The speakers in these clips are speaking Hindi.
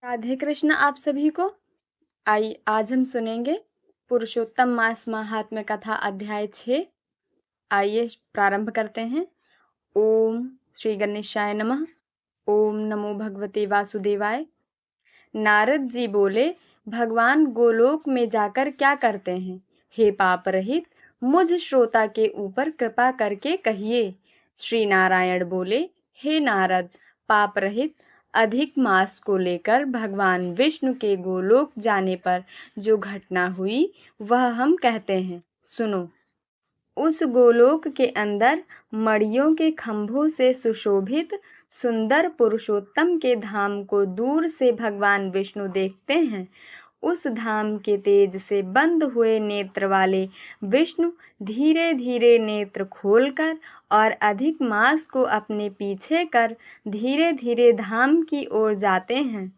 राधे कृष्ण आप सभी को। आइए आज हम सुनेंगे पुरुषोत्तम मास महात्म्य कथा अध्याय 6। आइए प्रारंभ करते हैं। ओम श्री गणेशाय नमः। ओम नमो भगवते वासुदेवाय। नारद जी बोले, भगवान गोलोक में जाकर क्या करते हैं? हे पाप रहित, मुझ श्रोता के ऊपर कृपा करके कहिए। श्री नारायण बोले, हे नारद, पाप रहित अधिक मास को लेकर भगवान विष्णु के गोलोक जाने पर जो घटना हुई वह हम कहते हैं, सुनो। उस गोलोक के अंदर मड़ियों के खंभों से सुशोभित सुंदर पुरुषोत्तम के धाम को दूर से भगवान विष्णु देखते हैं। उस धाम के तेज से बंद हुए नेत्र वाले विष्णु धीरे धीरे नेत्र खोलकर और अधिक मास को अपने पीछे कर धीरे धीरे धाम की ओर जाते हैं।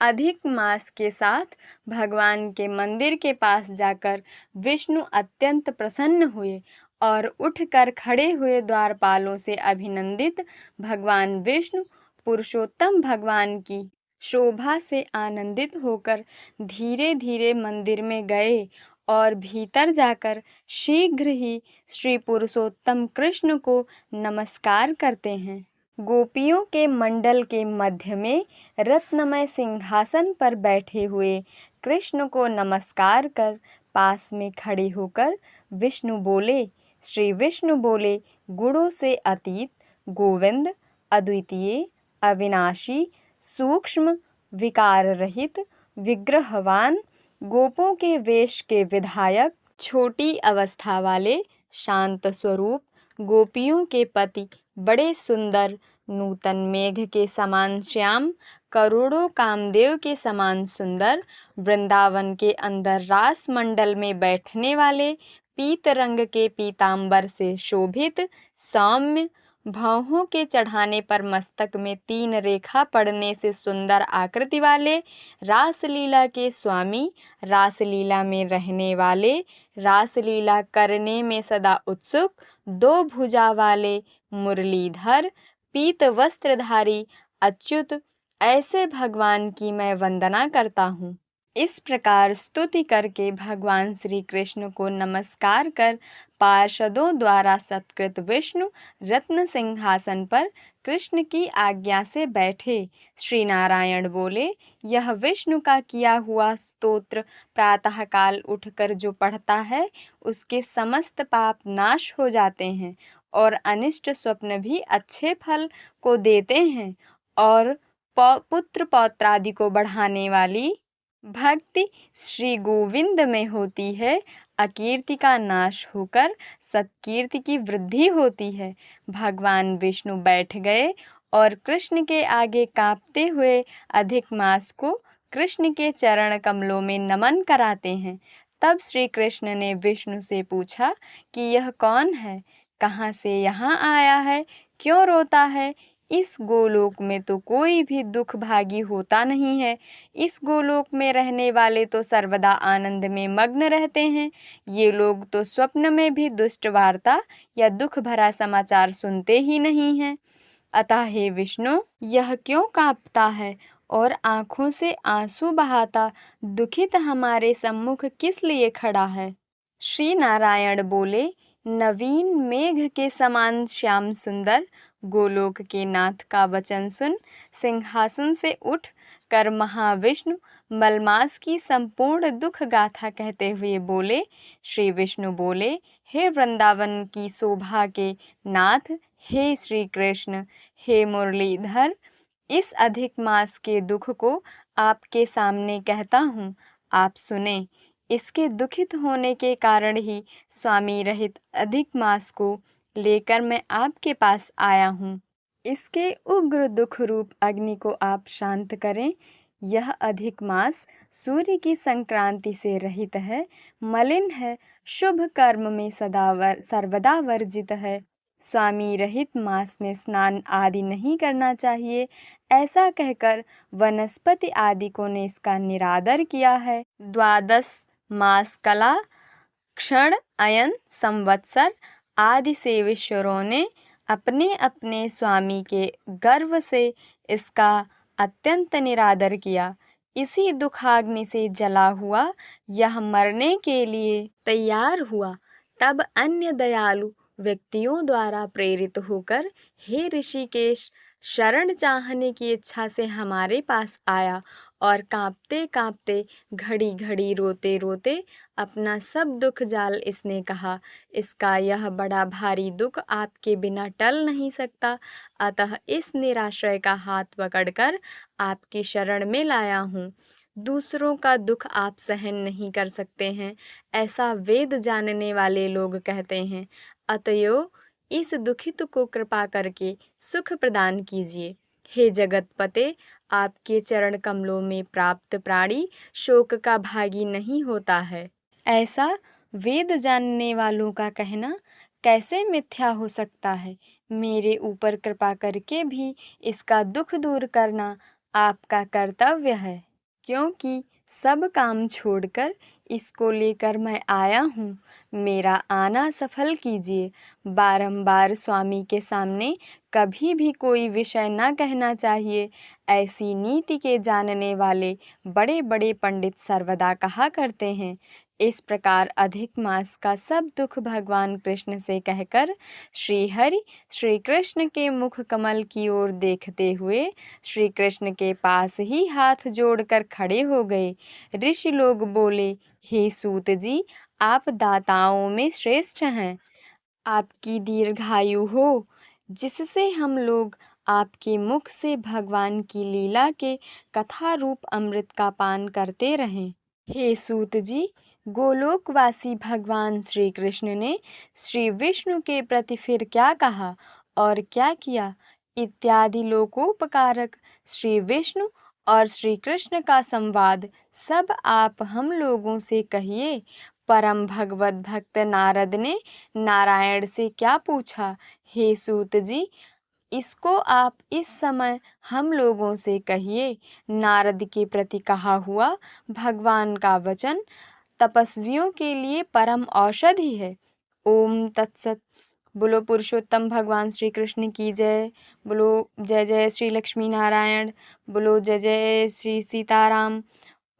अधिक मास के साथ भगवान के मंदिर के पास जाकर विष्णु अत्यंत प्रसन्न हुए और उठकर खड़े हुए द्वारपालों से अभिनंदित भगवान विष्णु पुरुषोत्तम भगवान की शोभा से आनंदित होकर धीरे धीरे मंदिर में गए और भीतर जाकर शीघ्र ही श्री पुरुषोत्तम कृष्ण को नमस्कार करते हैं। गोपियों के मंडल के मध्य में रत्नमय सिंहासन पर बैठे हुए कृष्ण को नमस्कार कर पास में खड़े होकर विष्णु बोले, श्री विष्णु बोले, गुणों से अतीत, गोविंद, अद्वितीय, अविनाशी, सूक्ष्म, विकार रहित, विग्रहवान, गोपों के वेश के विधायक, छोटी अवस्था वाले, शांत स्वरूप, गोपियों के पति, बड़े सुंदर, नूतन मेघ के समान श्याम, करोड़ों कामदेव के समान सुंदर, वृंदावन के अंदर रास मंडल में बैठने वाले, पीत रंग के पीतांबर से शोभित, सौम्य, भौहों के चढ़ाने पर मस्तक में 3 रेखा पड़ने से सुंदर आकृति वाले, रासलीला के स्वामी, रासलीला में रहने वाले, रासलीला करने में सदा उत्सुक, 2 भुजा वाले, मुरलीधर, पीत वस्त्रधारी, अच्युत, ऐसे भगवान की मैं वंदना करता हूँ। इस प्रकार स्तुति करके भगवान श्री कृष्ण को नमस्कार कर पार्षदों द्वारा सत्कृत विष्णु रत्न सिंहासन पर कृष्ण की आज्ञा से बैठे। श्री नारायण बोले, यह विष्णु का किया हुआ स्तोत्र प्रातःकाल उठकर जो पढ़ता है उसके समस्त पाप नाश हो जाते हैं और अनिष्ट स्वप्न भी अच्छे फल को देते हैं और पुत्र पौत्रादि को बढ़ाने वाली भक्ति श्री गोविंद में होती है। अकीर्ति का नाश होकर सत्कीर्ति की वृद्धि होती है। भगवान विष्णु बैठ गए और कृष्ण के आगे कांपते हुए अधिक मास को कृष्ण के चरण कमलों में नमन कराते हैं। तब श्री कृष्ण ने विष्णु से पूछा कि यह कौन है, कहाँ से यहाँ आया है, क्यों रोता है? इस गोलोक में तो कोई भी दुख भागी होता नहीं है। इस गोलोक में रहने वाले तो सर्वदा आनंद में मग्न रहते हैं। ये लोग तो स्वप्न में भी दुष्ट वार्ता या दुख भरा समाचार सुनते ही नहीं हैं। अतः हे विष्णु, यह क्यों कांपता है और आंखों से आंसू बहाता दुखित हमारे सम्मुख किस लिए खड़ा है? श्री नारायण बोले, नवीन मेघ के समान श्याम सुंदर गोलोक के नाथ का वचन सुन सिंहासन से उठ कर महाविष्णु मलमास की संपूर्ण दुख गाथा कहते हुए बोले। श्री विष्णु बोले, हे वृंदावन की शोभा के नाथ, हे श्री कृष्ण, हे मुरलीधर, इस अधिक मास के दुख को आपके सामने कहता हूँ, आप सुने। इसके दुखित होने के कारण ही स्वामी रहित अधिक मास को लेकर मैं आपके पास आया हूँ। इसके उग्र दुख रूप अग्नि को आप शांत करें। यह अधिक मास सूर्य की संक्रांति से रहित है, मलिन है, शुभ कर्म में सर्वदा वर्जित है। स्वामी रहित मास में स्नान आदि नहीं करना चाहिए, ऐसा कहकर वनस्पति आदिकों ने इसका निरादर किया है। 12 मास कला, क्षण, अयन, संवत्सर आदि सेवेश्वरों ने अपने अपने स्वामी के गर्व से इसका अत्यंत निरादर किया। इसी दुखाग्नि से जला हुआ यह मरने के लिए तैयार हुआ। तब अन्य दयालु व्यक्तियों द्वारा प्रेरित होकर हे ऋषिकेश, शरण चाहने की इच्छा से हमारे पास आया और कांपते कांपते, घड़ी घड़ी रोते रोते अपना सब दुख जाल इसने कहा, इसका यह बड़ा भारी दुख आपके बिना टल नहीं सकता, अतः इस निराश्रय का हाथ पकड़कर आपकी शरण में लाया हूँ। दूसरों का दुख आप सहन नहीं कर सकते हैं, ऐसा वेद जानने वाले लोग कहते हैं। अतएव इस दुखित को कृपा करके सुख प्रदान कीजिए। हे जगतपते, आपके चरण कमलों में प्राप्त प्राणी शोक का भागी नहीं होता है। ऐसा वेद जानने वालों का कहना कैसे मिथ्या हो सकता है। मेरे ऊपर कृपा करके भी इसका दुख दूर करना आपका कर्तव्य है, क्योंकि सब काम छोड़कर इसको लेकर मैं आया हूँ। मेरा आना सफल कीजिए। बारंबार स्वामी के सामने कभी भी कोई विषय न कहना चाहिए, ऐसी नीति के जानने वाले बड़े बड़े पंडित सर्वदा कहा करते हैं। इस प्रकार अधिक मास का सब दुख भगवान कृष्ण से कहकर श्री हरि श्री कृष्ण के मुख कमल की ओर देखते हुए श्री कृष्ण के पास ही हाथ जोड़कर खड़े हो गए। ऋषि लोग बोले, हे सूत जी, आप दाताओं में श्रेष्ठ हैं। आपकी दीर्घायु हो, जिससे हम लोग आपके मुख से भगवान की लीला के कथा रूप अमृत का पान करते रहें। हे सूत जी, गोलोकवासी भगवान श्री कृष्ण ने श्री विष्णु के प्रति फिर क्या कहा और क्या किया इत्यादि लोकोपकारक श्री विष्णु और श्री कृष्ण का संवाद सब आप हम लोगों से कहिए। परम भगवत भक्त नारद ने नारायण से क्या पूछा, हे सूत जी, इसको आप इस समय हम लोगों से कहिए। नारद के प्रति कहा हुआ भगवान का वचन तपस्वियों के लिए परम औषधि है। ओम तत्सत। बोलो पुरुषोत्तम भगवान श्री कृष्ण की जय। बोलो जय जय श्री लक्ष्मी नारायण। बोलो जय जय श्री सीताराम।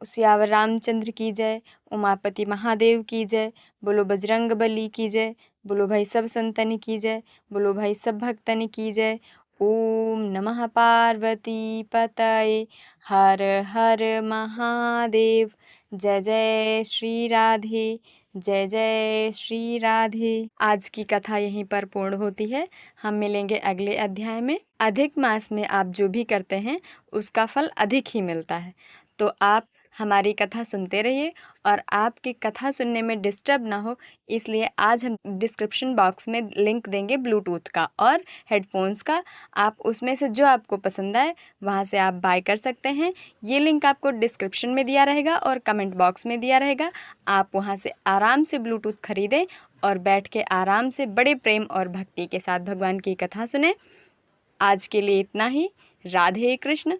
सियावर रामचंद्र की जय। उमापति महादेव की जय। बोलो बजरंग बली की जय। बोलो भाई सब संतन की जय। बोलो भाई सब भक्तन की जय। ओम नमः पार्वती पतये। हर हर महादेव। जय जय श्री राधे। जय जय श्री राधे। आज की कथा यहीं पर पूर्ण होती है। हम मिलेंगे अगले अध्याय में। अधिक मास में आप जो भी करते हैं उसका फल अधिक ही मिलता है, तो आप हमारी कथा सुनते रहिए। और आपकी कथा सुनने में डिस्टर्ब ना हो, इसलिए आज हम डिस्क्रिप्शन बॉक्स में लिंक देंगे ब्लूटूथ का और हेडफोन्स का। आप उसमें से जो आपको पसंद आए वहाँ से आप बाय कर सकते हैं। ये लिंक आपको डिस्क्रिप्शन में दिया रहेगा और कमेंट बॉक्स में दिया रहेगा। आप वहाँ से आराम से ब्लूटूथ खरीदें और बैठ के आराम से बड़े प्रेम और भक्ति के साथ भगवान की कथा सुने। आज के लिए इतना ही। राधे कृष्ण।